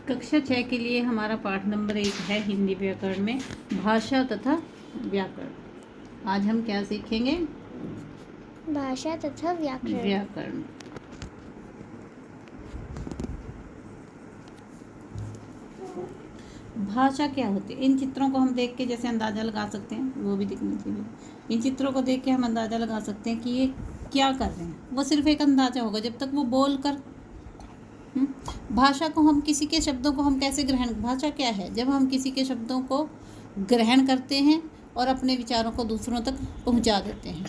कक्षा 6 के लिए हमारा पाठ नंबर 1 है हिंदी व्याकरण में भाषा तथा व्याकरण। आज हम क्या सीखेंगे? भाषा तथा व्याकरण। भाषा क्या होती है? इन चित्रों को हम देख के जैसे अंदाज़ा लगा सकते हैं, वो भी दिखना चाहिए। इन चित्रों को देख के हम अंदाज़ा लगा सकते हैं कि ये क्या कर रहे हैं। वो सिर्फ एक अंदाज़ा होगा जब तक वो बोल कर। भाषा को हम किसी के शब्दों को हम कैसे ग्रहण, भाषा क्या है? जब हम किसी के शब्दों को ग्रहण करते हैं और अपने विचारों को दूसरों तक पहुंचा देते हैं।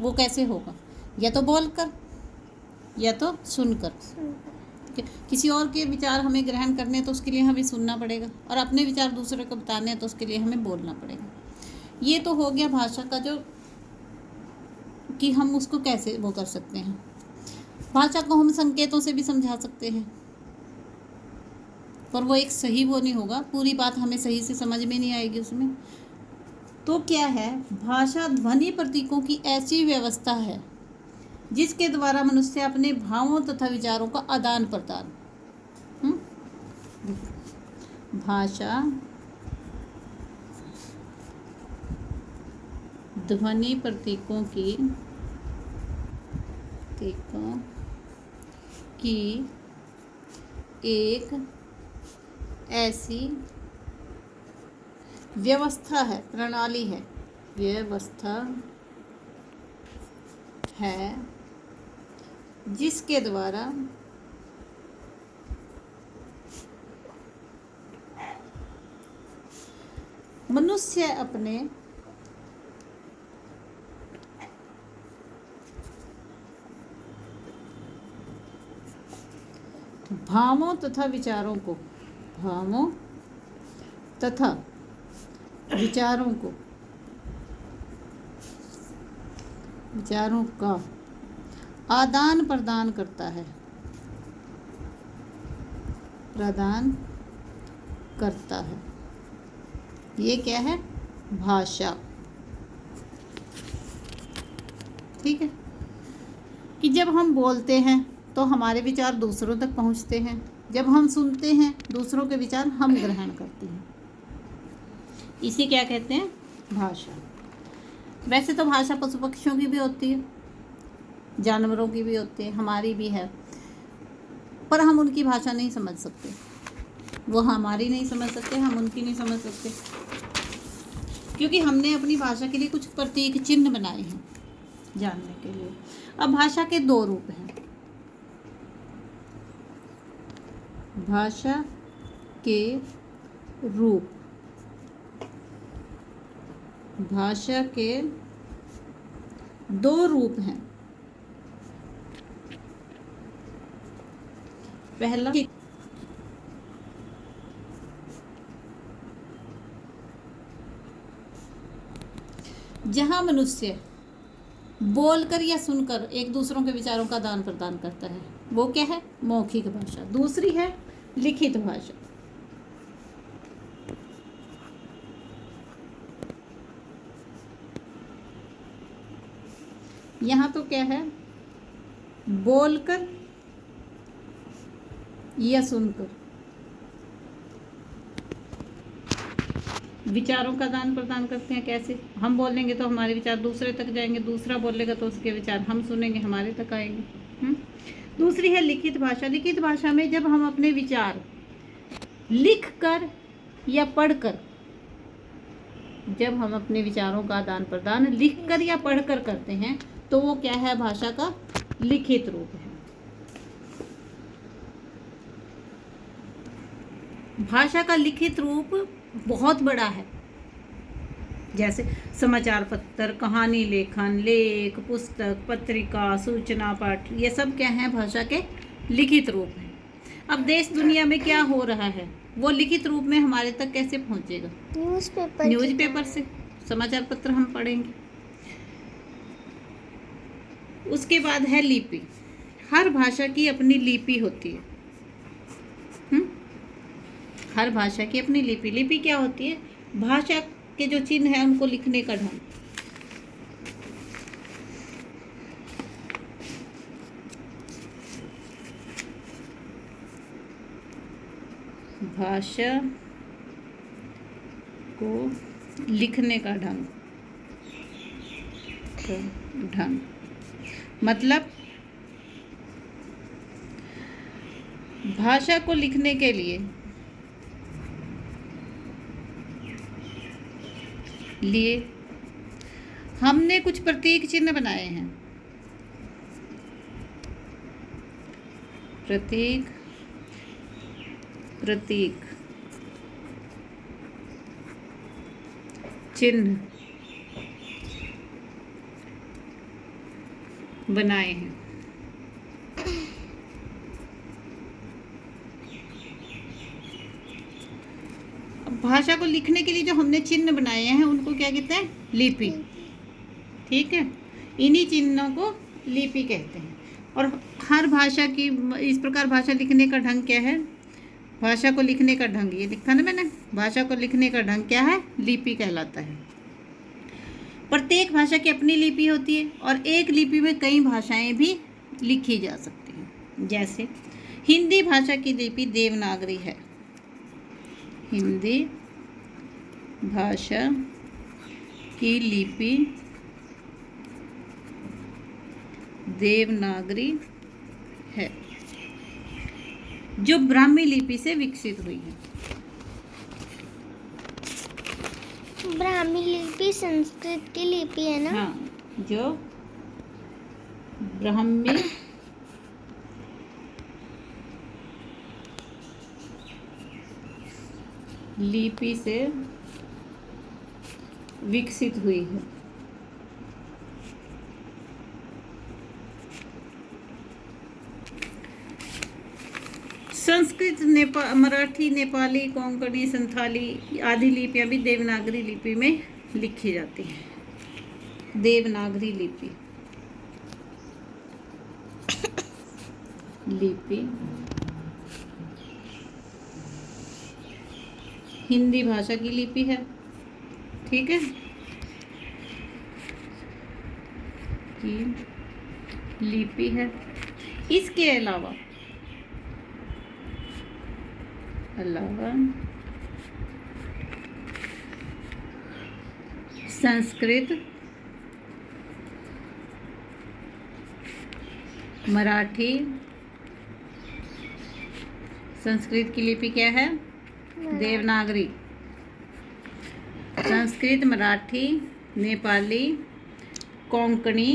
वो कैसे होगा? या तो बोलकर या तो सुनकर। किसी और के विचार हमें ग्रहण करने हैं तो उसके लिए हमें सुनना पड़ेगा, और अपने विचार दूसरे को बताने हैं तो उसके लिए हमें बोलना पड़ेगा। ये तो हो गया भाषा का, जो कि हम उसको कैसे वो कर सकते हैं। भाषा को हम संकेतों से भी समझा सकते हैं, पर वो एक सही वो नहीं होगा, पूरी बात हमें सही से समझ में नहीं आएगी उसमें। तो क्या है? भाषा ध्वनि प्रतीकों की ऐसी व्यवस्था है जिसके द्वारा मनुष्य अपने भावों तथा विचारों का आदान प्रदान। भाषा ध्वनि प्रतीकों की एक ऐसी व्यवस्था है, प्रणाली है, व्यवस्था है जिसके द्वारा मनुष्य अपने भावों तथा विचारों विचारों का आदान प्रदान करता है। ये क्या है? भाषा। ठीक है कि जब हम बोलते हैं तो हमारे विचार दूसरों तक पहुंचते हैं, जब हम सुनते हैं दूसरों के विचार हम ग्रहण करते हैं। इसे क्या कहते हैं? भाषा। वैसे तो भाषा पशु पक्षियों की भी होती है, जानवरों की भी होती है, हमारी भी है, पर हम उनकी भाषा नहीं समझ सकते। वो हमारी नहीं समझ सकते, हम उनकी नहीं समझ सकते, क्योंकि हमने अपनी भाषा के लिए कुछ प्रतीक चिन्ह बनाए हैं जानने के लिए। अब भाषा के दो रूप हैं। भाषा के दो रूप हैं। पहला, जहां मनुष्य बोलकर या सुनकर एक दूसरों के विचारों का आदान प्रदान करता है, वो क्या है? मौखिक भाषा। दूसरी है लिखित भाषा। यहाँ तो क्या है? बोलकर या सुनकर विचारों का आदान प्रदान करते हैं। कैसे? हम बोलेंगे तो हमारे विचार दूसरे तक जाएंगे, दूसरा बोलेगा तो उसके विचार हम सुनेंगे, हमारे तक आएंगे। दूसरी है लिखित भाषा। लिखित भाषा में जब हम अपने विचार लिख कर या पढ़कर, जब हम अपने विचारों का आदान प्रदान लिख कर या पढ़कर करते हैं तो वो क्या है? भाषा का लिखित रूप है। भाषा का लिखित रूप बहुत बड़ा है, जैसे समाचार पत्र, कहानी लेखन, लेख, पुस्तक, पत्रिका, सूचना पत्र, ये सब क्या है? भाषा के लिखित रूप हैं। अब देश दुनिया में क्या हो रहा है वो लिखित रूप में हमारे तक कैसे पहुंचेगा? न्यूज़पेपर से, समाचार पत्र हम पढ़ेंगे। उसके बाद है लिपि। हर भाषा की अपनी लिपि होती है। हर भाषा की अपनी लिपि। लिपि क्या होती है? भाषा के जो चिन्ह है उनको लिखने का ढंग। भाषा को लिखने का ढंग मतलब भाषा को लिखने के लिए हमने कुछ प्रतीक चिन्ह बनाए हैं। प्रतीक चिन्ह बनाए हैं। भाषा को लिखने के लिए जो हमने चिन्ह बनाए हैं उनको क्या कहते हैं? लिपि। ठीक है, इन्हीं चिन्हों को लिपि कहते हैं। और हर भाषा की इस प्रकार भाषा लिखने का ढंग क्या है? भाषा को लिखने का ढंग, ये लिखा ना मैंने, भाषा को लिखने का ढंग क्या है? लिपि कहलाता है। प्रत्येक भाषा की अपनी लिपि होती है और एक लिपि में कई भाषाएं भी लिखी जा सकती हैं। जैसे हिंदी भाषा की लिपि देवनागरी है। हिंदी भाषा की लिपि देवनागरी है, जो ब्राह्मी लिपि से विकसित हुई है। ब्राह्मी लिपि संस्कृत की लिपि है ना? हाँ, जो ब्राह्मी लिपि से विकसित हुई है। संस्कृत, मराठी, नेपाली, कोंकणी, संथाली आदि लिपियां भी देवनागरी लिपि में लिखी जाती हैं। देवनागरी लिपि हिंदी भाषा की लिपि है। ठीक है, की लिपि है। इसके अलावा संस्कृत, मराठी, संस्कृत की लिपि क्या है? देवनागरी। संस्कृत, मराठी, नेपाली, कोंकणी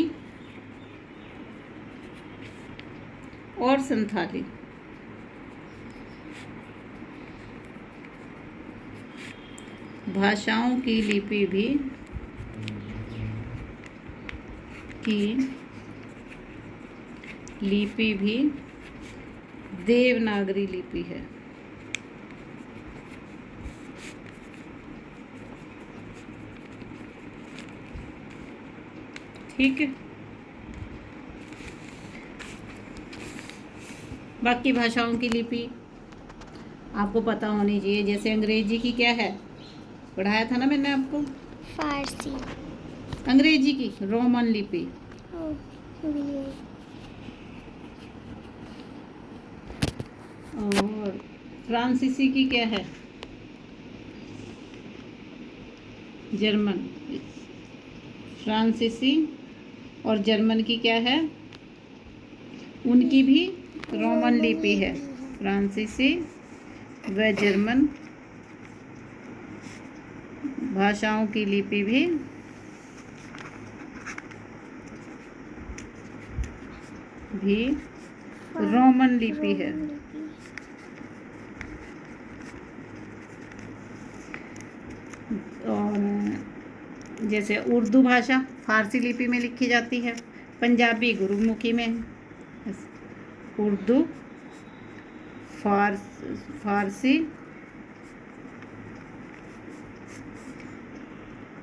और संथाली भाषाओं की लिपि भी देवनागरी लिपि है। ठीक है, बाकी भाषाओं की लिपि आपको पता होनी चाहिए। जैसे अंग्रेजी की क्या है? पढ़ाया था ना मैंने आपको। फारसी। अंग्रेजी की रोमन लिपि। और फ्रांसीसी की क्या है? जर्मन। फ्रांसीसी और जर्मन की क्या है? उनकी भी रोमन लिपि है। फ्रांसीसी व जर्मन भाषाओं की लिपि भी रोमन लिपि है। और जैसे उर्दू भाषा फारसी लिपि में लिखी जाती है, पंजाबी गुरुमुखी में, उर्दू फारसी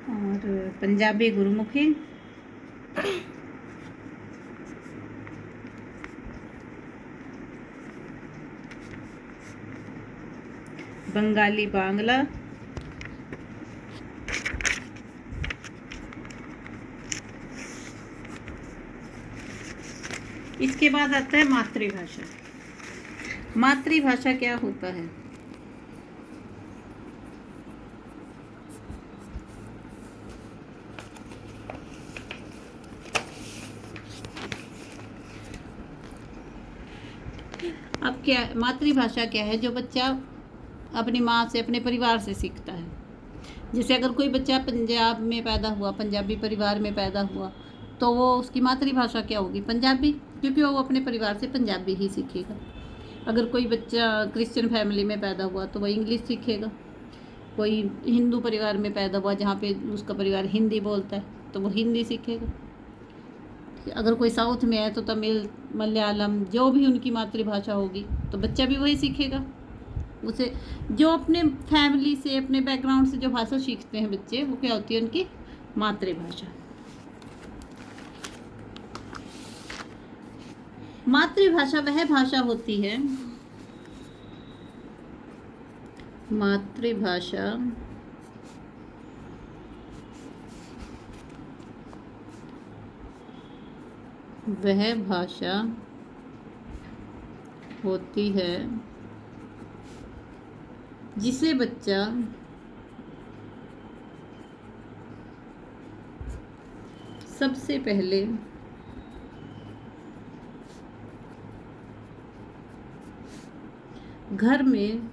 और पंजाबी गुरुमुखी, बंगाली बांग्ला, इसके बाद आता है मातृभाषा। मातृभाषा क्या होता है? अब क्या मातृभाषा क्या है? जो बच्चा अपनी माँ से, अपने परिवार से सीखता है। जैसे अगर कोई बच्चा पंजाब में पैदा हुआ, पंजाबी परिवार में पैदा हुआ, तो वो उसकी मातृभाषा क्या होगी? पंजाबी, क्योंकि वो अपने परिवार से पंजाबी ही सीखेगा। अगर कोई बच्चा क्रिश्चियन फैमिली में पैदा हुआ तो वह इंग्लिश सीखेगा। कोई हिंदू परिवार में पैदा हुआ जहाँ पे उसका परिवार हिंदी बोलता है तो वो हिंदी सीखेगा। अगर कोई साउथ में है तो तमिल, मलयालम, जो भी उनकी मातृभाषा होगी तो बच्चा भी वही सीखेगा। उसे जो अपने फैमिली से, अपने बैकग्राउंड से जो भाषा सीखते हैं बच्चे, वो क्या होती है? उनकी मातृभाषा। मातृभाषा वह भाषा होती है, मातृभाषा वह भाषा होती है जिसे बच्चा सबसे पहले घर में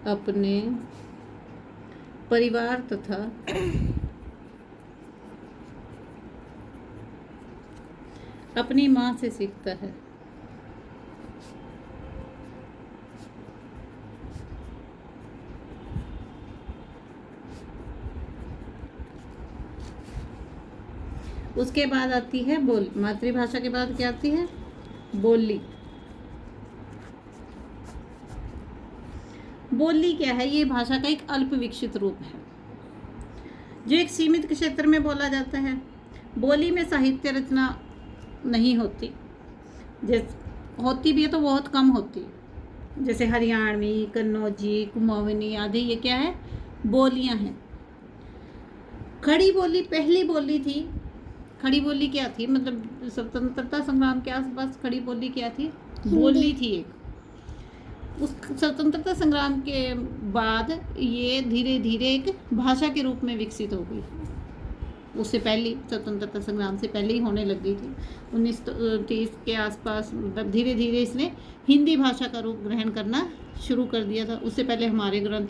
अपने परिवार तथा अपनी माँ से सीखता है। उसके बाद आती है बोल। मातृभाषा के बाद क्या आती है? बोली। बोली क्या है? ये भाषा का एक अल्प विकसित रूप है जो एक सीमित क्षेत्र में बोला जाता है। बोली में साहित्य रचना नहीं होती, जैसे होती भी है तो बहुत कम होती है। जैसे हरियाणवी, कन्नौजी, कुमाऊनी आदि, ये क्या है? बोलियां हैं। खड़ी बोली पहली बोली थी। खड़ी बोली क्या थी? मतलब स्वतंत्रता संग्राम के आसपास खड़ी बोली क्या थी? बोली थी एक। उस स्वतंत्रता संग्राम के बाद ये धीरे धीरे एक भाषा के रूप में विकसित हो गई। उससे पहले, स्वतंत्रता संग्राम से पहले ही होने लग गई थी। 1930 के आसपास मतलब धीरे धीरे इसने हिंदी भाषा का रूप ग्रहण करना शुरू कर दिया था। उससे पहले हमारे ग्रंथ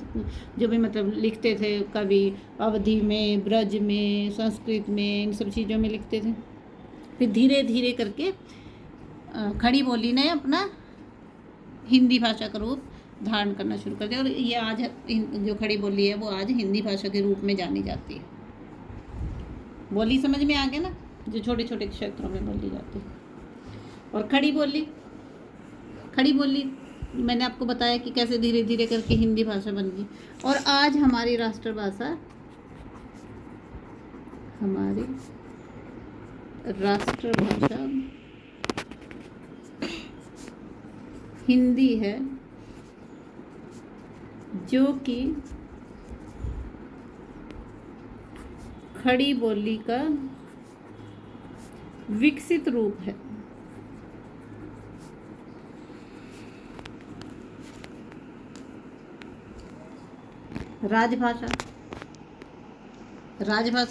जो भी मतलब लिखते थे कवि, अवधी में, ब्रज में, संस्कृत में, इन सब चीज़ों में लिखते थे। फिर धीरे धीरे करके खड़ी बोली ने अपना हिंदी भाषा का रूप धारण करना शुरू कर दिया और ये आज जो खड़ी बोली है वो आज हिंदी भाषा के रूप में जानी जाती है। बोली समझ में आ गया ना, जो छोटे छोटे क्षेत्रों में बोली जाती है। और खड़ी बोली मैंने आपको बताया कि कैसे धीरे धीरे करके हिंदी भाषा बन गई और आज हमारी राष्ट्रभाषा हिंदी है, जो कि खड़ी बोली का विकसित रूप है। राजभाषा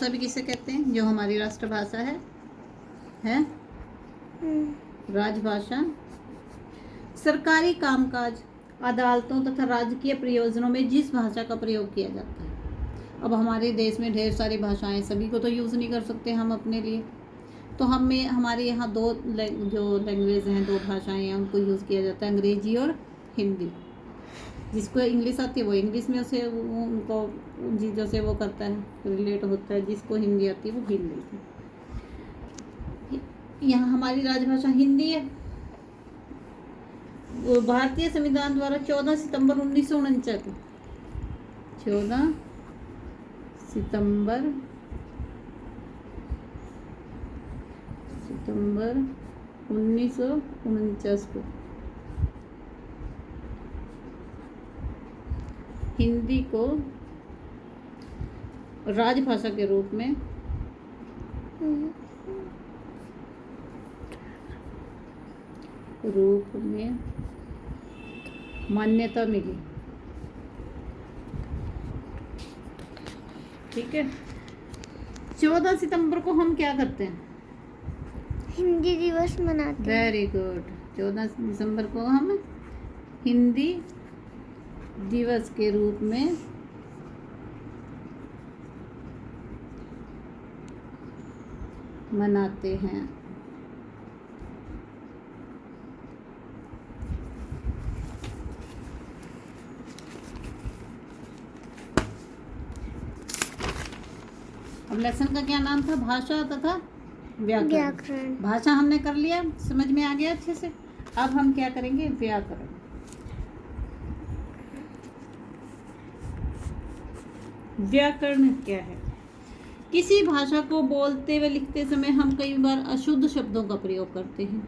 भी किसे कहते हैं? जो हमारी राष्ट्रभाषा है? राजभाषा सरकारी कामकाज, अदालतों तथा राजकीय प्रयोजनों में जिस भाषा का प्रयोग किया जाता है। अब हमारे देश में ढेर सारी भाषाएं, सभी को तो यूज़ नहीं कर सकते हम अपने लिए, तो हमारे यहाँ दो जो लैंग्वेज हैं, दो भाषाएं हैं, उनको यूज़ किया जाता है, अंग्रेजी और हिंदी। जिसको इंग्लिश आती है वो इंग्लिश में उसे उनको उन चीज़ों से वो करता है, रिलेट होता है। जिसको हिंदी आती है वो हिंदी से। यहाँ हमारी राजभाषा हिंदी है। वो भारतीय संविधान द्वारा 14 सितंबर 1949 को 14 सितंबर 1949 को हिंदी को राजभाषा के रूप में मान्यता मिली। ठीक है। 14 सितंबर को हम क्या करते हैं? हिंदी दिवस मनाते हैं। Very good. 14 दिसंबर को हम हिंदी दिवस के रूप में मनाते हैं। अब लेसन का क्या नाम था? भाषा तथा व्याकरण। व्याकरण। भाषा हमने कर लिया, समझ में आ गया अच्छे से। अब हम क्या करेंगे? व्याकरण। व्याकरण क्या है? किसी भाषा को बोलते व लिखते समय हम कई बार अशुद्ध शब्दों का प्रयोग करते हैं,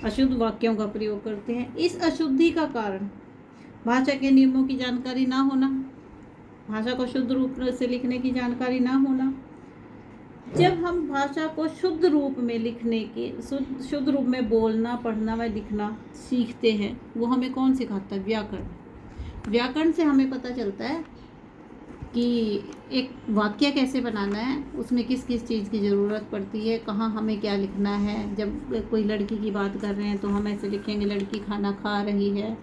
अशुद्ध वाक्यों का प्रयोग करते हैं। इस अशुद्धि का कारण भाषा के नियमों की जानकारी ना होना, भाषा को शुद्ध रूप से लिखने की जानकारी ना होना। जब हम भाषा को शुद्ध रूप में लिखने की, शुद्ध रूप में बोलना, पढ़ना व लिखना सीखते हैं, वो हमें कौन सिखाता है? व्याकरण। व्याकरण से हमें पता चलता है कि एक वाक्य कैसे बनाना है, उसमें किस किस चीज़ की ज़रूरत पड़ती है, कहाँ हमें क्या लिखना है। जब कोई लड़की की बात कर रहे हैं तो हम ऐसे लिखेंगे, लड़की खाना खा रही है।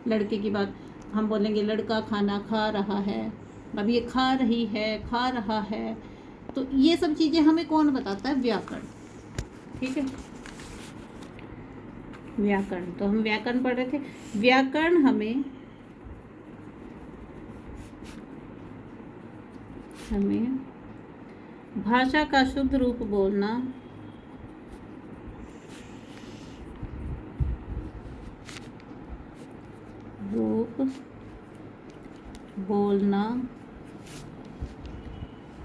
लड़के की बात हम बोलेंगे, लड़का खाना खा रहा है। अब ये खा रही है, खा रहा है, तो ये सब चीज़ें हमें कौन बताता है? व्याकरण। ठीक है, व्याकरण। तो हम व्याकरण पढ़ रहे थे। व्याकरण हमें भाषा का शुद्ध रूप बोलना,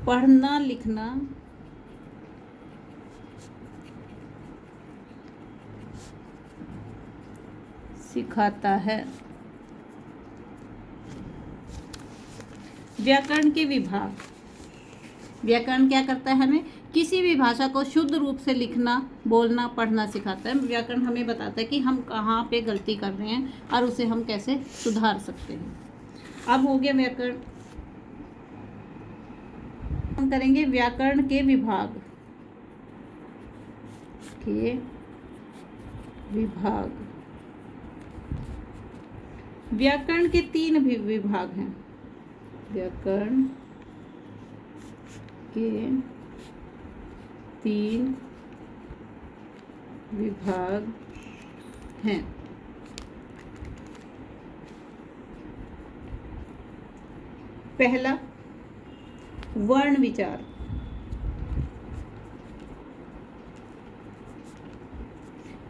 पढ़ना, लिखना सिखाता है। व्याकरण के विभाग। व्याकरण क्या करता है? हमें किसी भी भाषा को शुद्ध रूप से लिखना, बोलना, पढ़ना सिखाता है। व्याकरण हमें बताता है कि हम कहाँ पे गलती कर रहे हैं और उसे हम कैसे सुधार सकते हैं। अब हो गया व्याकरण। हम करेंगे व्याकरण के विभाग। व्याकरण के 3 विभाग हैं। व्याकरण के 3 विभाग हैं। पहला, वर्ण विचार।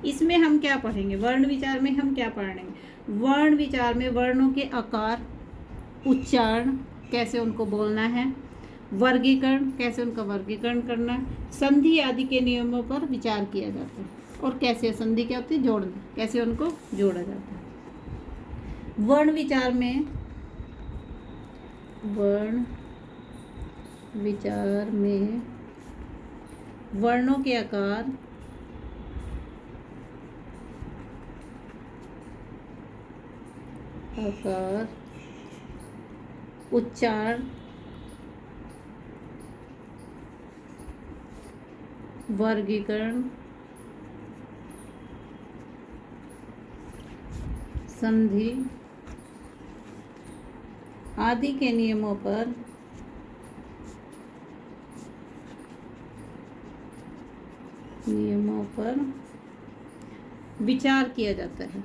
इसमें हम क्या पढ़ेंगे? वर्ण विचार में हम क्या पढ़ेंगे? वर्ण विचार में वर्णों के आकार, उच्चारण, कैसे उनको बोलना है, वर्गीकरण, कैसे उनका वर्गीकरण करना है, संधि आदि के नियमों पर विचार किया जाता है, और कैसे संधि क्या होती है? जोड़ना, कैसे उनको जोड़ा जाता है। वर्ण विचार में वर्णों के आकार, उच्चारण, वर्गीकरण, संधि आदि के नियमों पर विचार किया जाता है।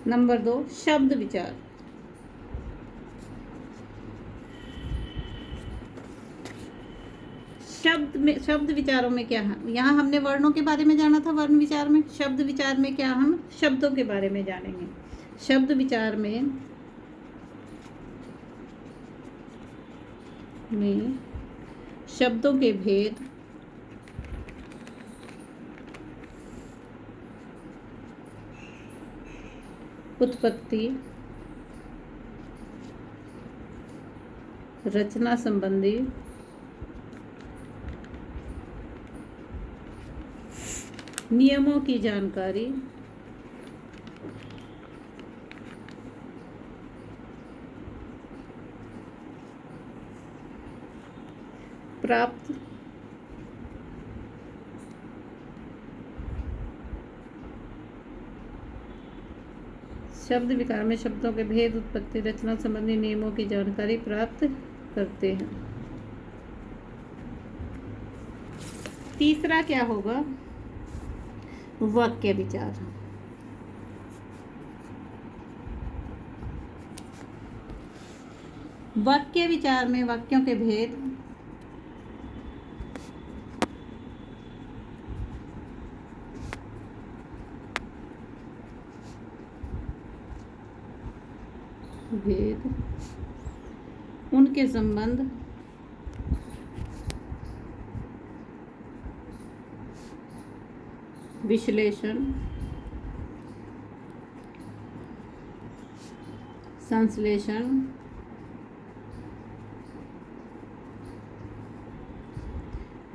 नंबर 2, शब्द विचार। शब्द विचारों में क्या है? यहाँ हमने वर्णों के बारे में जाना था। वर्ण विचार में, शब्द विचार में क्या? हम शब्दों के बारे में जानेंगे। शब्द विचार में शब्दों के भेद, उत्पत्ति, रचना संबंधी नियमों की जानकारी, प्राप्त शब्द विकार में शब्दों के भेद, उत्पत्ति, रचना संबंधी नियमों की जानकारी प्राप्त करते हैं। तीसरा क्या होगा? वाक्य विचार। वाक्य विचार में वाक्यों के भेद, उनके संबंध, विश्लेषण, संश्लेषण,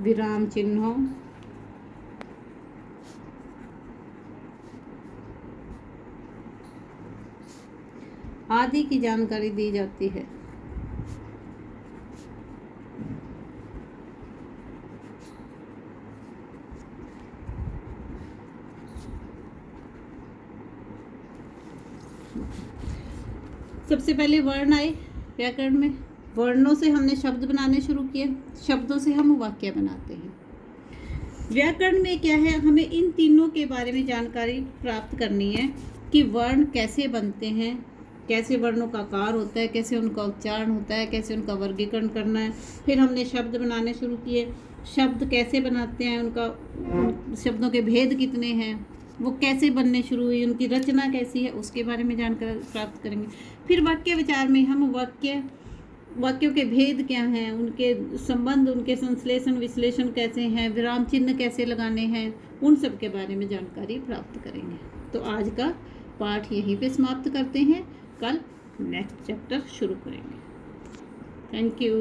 विराम चिन्हों, आदि की जानकारी दी जाती है। सबसे पहले वर्ण आए व्याकरण में। वर्णों से हमने शब्द बनाने शुरू किए, शब्दों से हम वाक्य बनाते हैं। व्याकरण में क्या है, हमें इन तीनों के बारे में जानकारी प्राप्त करनी है कि वर्ण कैसे बनते हैं, कैसे वर्णों का आकार होता है, कैसे उनका उच्चारण होता है, कैसे उनका वर्गीकरण करना है। फिर हमने शब्द बनाने शुरू किए, शब्द कैसे बनाते हैं, उन शब्दों के भेद कितने हैं, वो कैसे बनने शुरू हुई, उनकी रचना कैसी है, उसके बारे में जानकारी प्राप्त करेंगे। फिर वाक्य विचार में हम वाक्यों के भेद क्या हैं, उनके संबंध, उनके संश्लेषण विश्लेषण कैसे हैं, विराम चिन्ह कैसे लगाने हैं, उन सब के बारे में जानकारी प्राप्त करेंगे। तो आज का पाठ यहीं पे समाप्त करते हैं, कल नेक्स्ट चैप्टर शुरू करेंगे। Thank you.